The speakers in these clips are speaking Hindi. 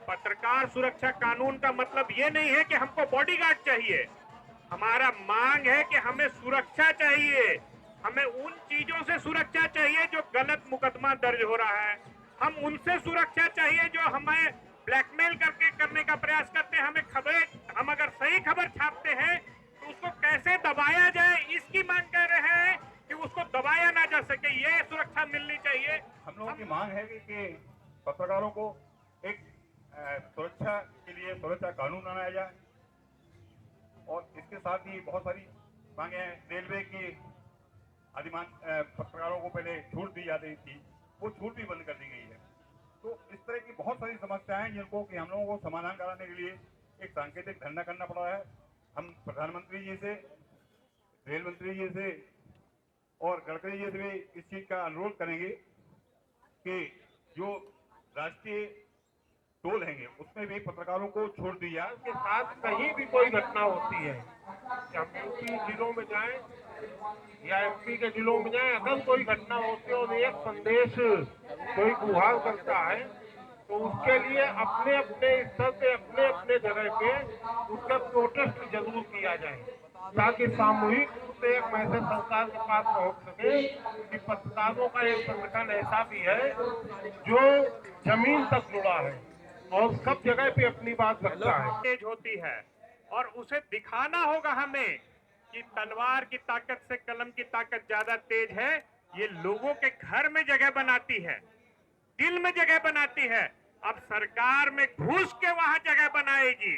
पत्रकार सुरक्षा कानून का मतलब ये नहीं है कि हमको बॉडीगार्ड चाहिए। हमारा मांग है कि हमें सुरक्षा चाहिए। हमें उन चीजों से सुरक्षा चाहिए जो गलत मुकदमा दर्ज हो रहा है। हम उनसे सुरक्षा चाहिए जो हमें ब्लैकमेल करके करने का प्रयास करते हैं। हमें खबरें, हम अगर सही खबर छापते हैं तो उसको कैसे दबाया जाए इसकी मांग कर रहे हैं कि उसको दबाया ना जा सके, ये सुरक्षा मिलनी चाहिए। हम लोगों की मांग है कि पत्रकारों को एक सुरक्षा के लिए सुरक्षा कानून बनाया जाए और इसके साथ ही बहुत सारी मांगे हैं। रेलवे की अधिमान पत्रकारों को पहले छूट दी जाती थी, वो छूट भी बंद कर दी गई है। तो इस तरह की बहुत सारी समस्याएं हैं जिनको कि हम लोगों को समाधान कराने के लिए एक सांकेतिक धरना करना पड़ा है। हम प्रधानमंत्री जी से, रेल मंत्री जी से और गडकरी जी से भी इस चीज का अनुरोध करेंगे कि जो राष्ट्रीय टोल हैंगे उसमें भी पत्रकारों को छूट दी जाए। के साथ कहीं भी कोई घटना होती है, हम यूपी जिलों में जाएं या एमपी के जिलों में जाएं, अगर कोई घटना होती है और एक संदेश कोई गुहार करता है तो उसके लिए अपने अपने स्तर पे अपने अपने जगह पे उसका प्रोटेस्ट जरूर किया जाए ताकि सामूहिक रूप से एक मैसेज सरकार के पास पहुंच सके कि पत्रकारों का एक संगठन ऐसा भी है जो जमीन तक जुड़ा है और सब जगह पे अपनी बात रखता है। तेज होती है और उसे दिखाना होगा हमें कि तलवार की ताकत से कलम की ताकत ज्यादा तेज है। ये लोगों के घर में जगह बनाती है, दिल में जगह बनाती है। अब सरकार में घुस के वहां जगह बनाएगी।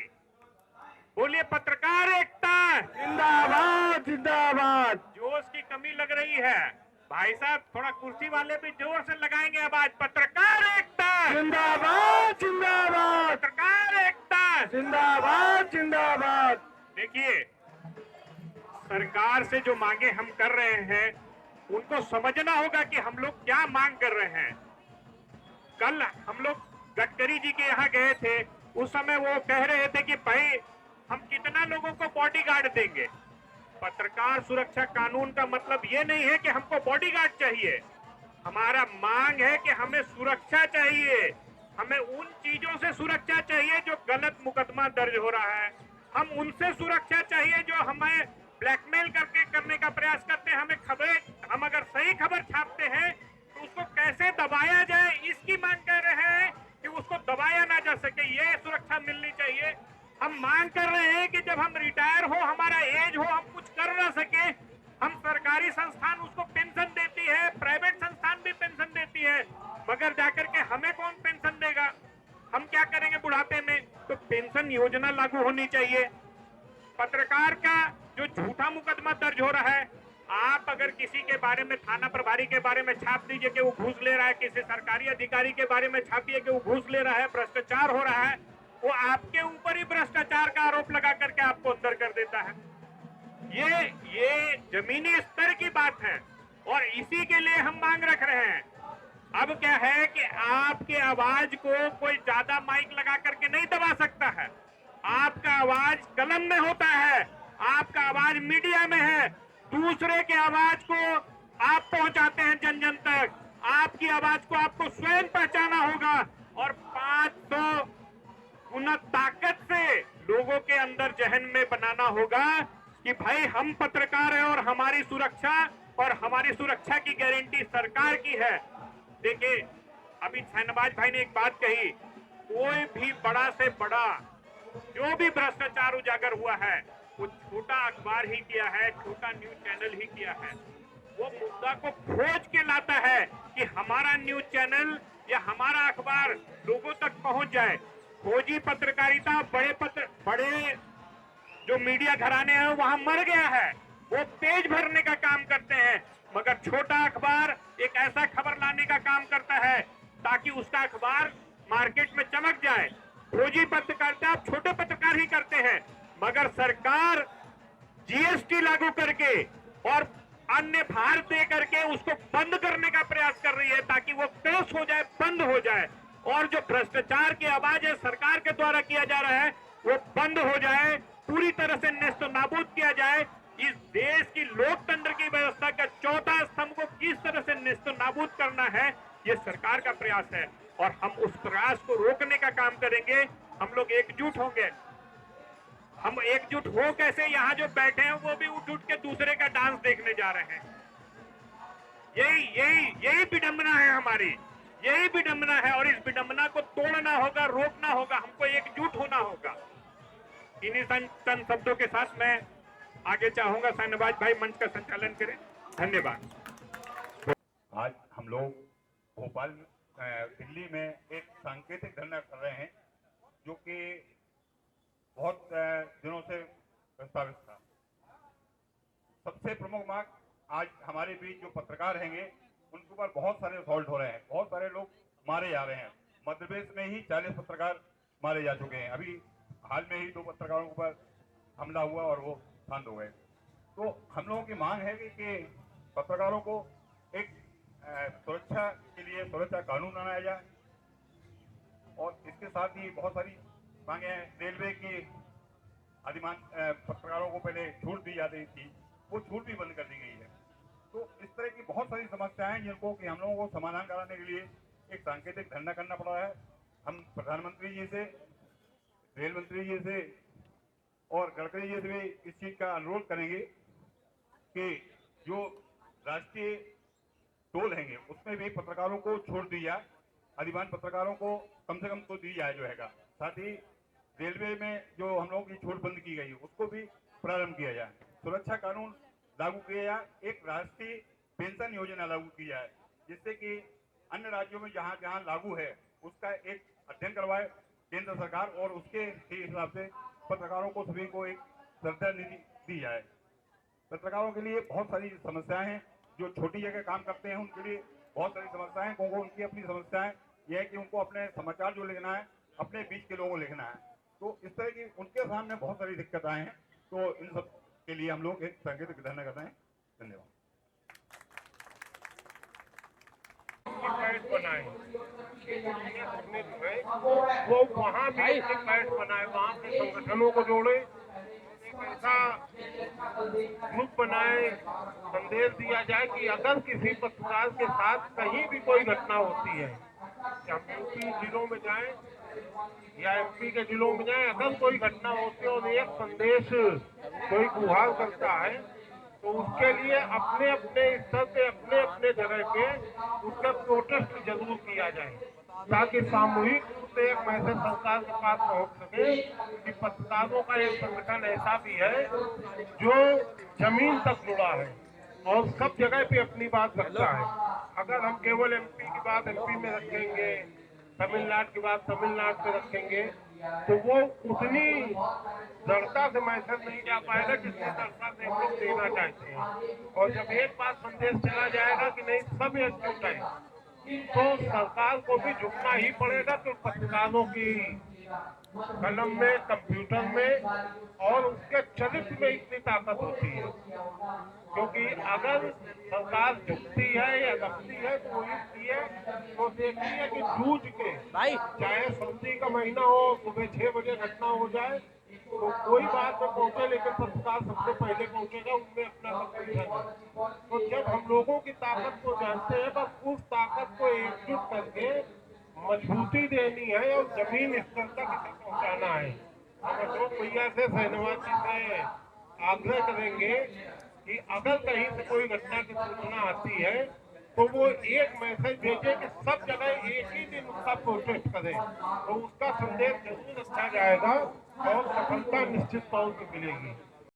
बोलिए पत्रकार एकता जिंदाबाद जिंदाबाद। जोश की कमी लग रही है भाई साहब, थोड़ा कुर्सी वाले भी जोर से लगाएंगे आवाज। पत्रकार एकता जिंदाबाद जिंदाबाद। पत्रकार एकता जिंदाबाद जिंदाबाद। देखिए, सरकार से जो मांगे हम कर रहे हैं उनको समझना होगा कि हम लोग क्या मांग कर रहे हैं। कल हम लोग गडकरी जी के यहाँ गए थे, उस समय वो कह रहे थे कि भाई हम कितना लोगों को बॉडीगार्ड देंगे। पत्रकार सुरक्षा कानून का मतलब ये नहीं है कि हमको बॉडीगार्ड चाहिए। हमारा मांग है कि हमें सुरक्षा चाहिए। हमें उन चीजों से सुरक्षा चाहिए जो गलत मुकदमा दर्ज हो रहा है। हम उनसे सुरक्षा चाहिए जो हमें ब्लैकमेल करके करने का प्रयास करते हैं। हमें खबरें, हम अगर सही खबर छापते हैं तो उसको कैसे दबाया जाए इसकी मांग कर रहे हैं कि उसको दबाया ना जा सके, ये सुरक्षा मिलनी चाहिए। हम मांग कर रहे हैं कि जब हम रिटायर हो, हमारा एज हो, हम कुछ कर ना सके, हम सरकारी संस्थान उसको पेंशन देती है, प्राइवेट संस्थान भी पेंशन देती है, मगर जाकर के हमें कौन पेंशन देगा? हम क्या करेंगे बुढ़ापे में? तो पेंशन योजना लागू होनी चाहिए। पत्रकार का जो झूठा मुकदमा दर्ज हो रहा है, आप अगर किसी के बारे में, थाना प्रभारी के बारे में छाप दीजिए कि वो घूस ले रहा है, किसी सरकारी अधिकारी के बारे में छापिए कि वो घूस ले रहा है, भ्रष्टाचार हो रहा है, वो आपके ऊपर ही भ्रष्टाचार का आरोप लगा करके आपको अंदर कर देता है। ये जमीनी स्तर की बात है और इसी के लिए हम मांग रख रहे हैं। अब क्या है कि आपके आवाज को कोई ज्यादा माइक लगा करके नहीं दबा सकता है। आपका आवाज कलम में होता है, आपका आवाज मीडिया में है, दूसरे के आवाज को आप पहुंचाते हैं जन जन तक। आपकी आवाज को आपको स्वयं पहचाना होगा और 500 गुना ताकत से लोगों के अंदर जहन में बनाना होगा कि भाई हम पत्रकार हैं और हमारी सुरक्षा और हमारी सुरक्षा की गारंटी सरकार की है। देखिए, अभी शहनवाज भाई ने एक बात कही, कोई भी बड़ा से बड़ा जो भी भ्रष्टाचार उजागर हुआ है वो छोटा अखबार ही किया है, छोटा न्यूज चैनल ही किया है। वो मुद्दा को खोज के लाता है कि हमारा न्यूज चैनल या हमारा अखबार लोगों तक पहुंच जाए। खोजी पत्रकारिता बड़े जो मीडिया घराने हैं वहां मर गया है, वो पेज भरने का काम करते हैं, मगर छोटा अखबार एक ऐसा खबर लाने का काम करता है ताकि उसका अखबार मार्केट में चमक जाए। खोजी पत्रकारिता आप छोटे पत्रकार ही करते हैं, मगर सरकार जीएसटी लागू करके और अन्य भार दे करके उसको बंद करने का प्रयास कर रही है ताकि वो पेश हो जाए, बंद हो जाए और जो भ्रष्टाचार की आवाज है सरकार के द्वारा किया जा रहा है वो बंद हो जाए, पूरी तरह से नेस्त नाबूद किया जाए। इस देश की लोकतंत्र की व्यवस्था का चौथा स्तंभ को किस तरह से नेस्त नाबूद करना है, ये सरकार का प्रयास है। और हम उस प्रयास को रोकने का काम करेंगे। हम लोग एकजुट होंगे। हम एकजुट हो कैसे? यहाँ जो बैठे हैं वो भी उठ उठ के दूसरे का डांस देखने जा रहे हैं। यही विडंबना है हमारी, यही विडंबना है, और इस विडंबना को तोड़ना होगा, रोकना होगा, हमको एकजुट होना होगा। इन्हीं तन शब्दों के साथ मैं आगे चाहूंगा शाहनवाज भाई मंच का संचालन करें। धन्यवाद। आज हम लोग भोपाल दिल्ली में एक सांकेतिक धरना कर रहे हैं जो कि बहुत दिनों से प्रस्तावित था। सबसे प्रमुख मांग, आज हमारे बीच जो पत्रकार रहेंगे उनके ऊपर बहुत सारे असॉल्ट हो रहे हैं, बहुत सारे लोग मारे जा रहे हैं। मध्य प्रदेश में ही 40 पत्रकार मारे जा चुके हैं। अभी हाल में ही 2 पत्रकारों के ऊपर हमला हुआ और वो शांत हो गए। तो हम लोगों की मांग है कि पत्रकारों को एक सुरक्षा के लिए सुरक्षा कानून बनाया जाए, और इसके साथ ही बहुत सारी मांगे हैं। रेलवे की अधिमान पत्रकारों को पहले छूट दी जाती थी, वो छूट भी बंद कर दी गई है। तो इस तरह की बहुत सारी समस्याएं हैं जिनको कि हम लोगों को समाधान कराने के लिए एक सांकेतिक धरना करना पड़ा है। हम प्रधानमंत्री जी से, रेल मंत्री जी से और गडकरी जी से भी इस चीज का अनुरोध करेंगे कि जो राष्ट्रीय टोल हैंगे उसमें भी पत्रकारों को छूट दी जाए, अधिमान पत्रकारों को कम से कम तो दी जाए जो हैगा। साथ ही रेलवे में जो हम लोगों की छूट बंद की गई उसको भी प्रारंभ किया जाए। सुरक्षा कानून लागू किया जाए, एक राष्ट्रीय पेंशन योजना लागू की जाए, जिससे कि अन्य राज्यों में जहां जहां लागू है उसका एक अध्ययन करवाए केंद्र सरकार, और उसके हिसाब से पत्रकारों को सभी को एक श्रद्धा निधि दी जाए। पत्रकारों के लिए बहुत सारी समस्याएं हैं, जो छोटी जगह काम करते हैं उनके लिए बहुत सारी समस्याएं हैं, क्योंकि उनकी अपनी समस्याएं यह है कि उनको अपने समाचार जो लिखना है अपने बीच के लोगों को लिखना है। तो इस तरह की उनके सामने बहुत सारी दिक्कतें हैं। तो इन सब के लिए हम लोग एक सांकेतिक धरना करते हैं। धन्यवाद। पैट बनाए वो वहाँ भी अपने पैट बनाए, वहाँ के संगठनों को जोड़े, एक ऐसा ग्रुप बनाए, संदेश दिया जाए कि अगर किसी पत्रकार के साथ कहीं भी कोई घटना होती है, हम यूपी जिलों में जाएं या एमपी के जिलों में जाएं, अगर कोई घटना होती है और एक संदेश कोई गुहार करता है तो उसके लिए अपने अपने स्तर पे, अपने अपने जगह पे उसका प्रोटेस्ट जरूर किया जाए, ताकि सामूहिक रूप से एक मैसेज सरकार के पास पहुंच सके कि पत्रकारों का एक संगठन ऐसा भी है जो जमीन तक जुड़ा है और सब जगह पे अपनी बात रखता है। अगर हम केवल एमपी की बात एमपी में रखेंगे, तमिलनाडु की बात तमिलनाडु पे रखेंगे, तो वो उतनी दृढ़ता से मैसेज नहीं जा पाएगा जितनी दृढ़ता से हम लोग देना चाहते हैं। और जब एक बार संदेश चला जाएगा कि नहीं सब एकजुट है, तो सरकार को भी झुकना ही पड़ेगा। तो पत्रकारों की कलम में, कंप्यूटर में और उसके चरित्र में इतनी ताकत होती है, क्योंकि अगर सरकार झुकती है या दबती है तो वो इसलिए तो देखती है कि जूझ के, चाहे सर्दी का महीना हो, सुबह 6 बजे घटना हो जाए तो कोई बात में पहुंचे, लेकिन पत्रकार सबसे पहले पहुंचेगा, उनमें अपना कंप्यूटर है। तो जब हम लोगों की ताकत को जानते हैं, बस उस ताकत को एकजुट करके मजबूती देनी है और जमीन स्तर तक इसे पहुंचाना है। हम अशोक भैया से, शाहनवाज जी से आग्रह करेंगे कि अगर कहीं से कोई घटना की सूचना आती है तो वो एक मैसेज भेजे कि सब जगह एक ही दिन उसका प्रोटेस्ट करें, तो उसका संदेश जरूर अच्छा जाएगा और सफलता निश्चित तौर पर मिलेगी।